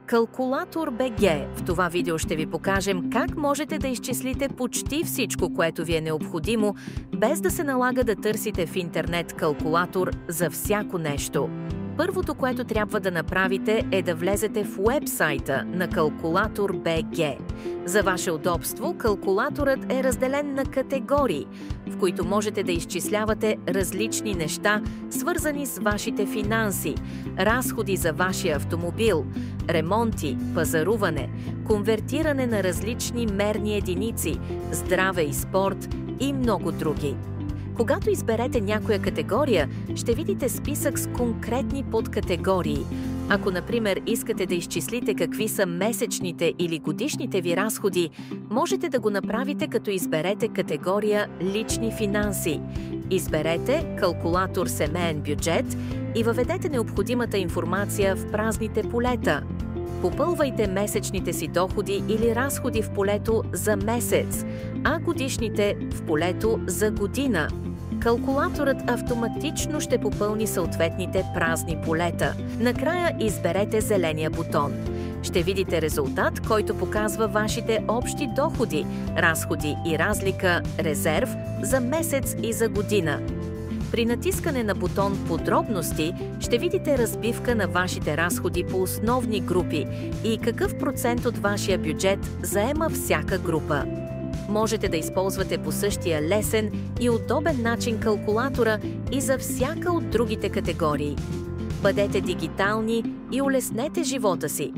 Калкулатор БГ. В това видео ще ви покажем как можете да изчислите почти всичко, което ви е необходимо, без да се налага да търсите в интернет калкулатор за всяко нещо. Първото, което трябва да направите, е да влезете в уебсайта на Калкулатор БГ. За ваше удобство, калкулаторът е разделен на категории, в които можете да изчислявате различни неща, свързани с вашите финанси, разходи за вашия автомобил, ремонти, пазаруване, конвертиране на различни мерни единици, здраве и спорт и много други. Когато изберете някоя категория, ще видите списък с конкретни подкатегории. Ако, например, искате да изчислите какви са месечните или годишните ви разходи, можете да го направите, като изберете категория «Лични финанси». Изберете «Калкулатор семеен бюджет» и въведете необходимата информация в празните полета. Попълвайте месечните си доходи или разходи в полето за месец, а годишните в полето за година. Калкулаторът автоматично ще попълни съответните празни полета. Накрая изберете зеления бутон. Ще видите резултат, който показва вашите общи доходи, разходи и разлика, резерв за месец и за година. При натискане на бутон «Подробности» ще видите разбивка на вашите разходи по основни групи и какъв процент от вашия бюджет заема всяка група. Можете да използвате по същия лесен и удобен начин калкулатора и за всяка от другите категории. Бъдете дигитални и улеснете живота си.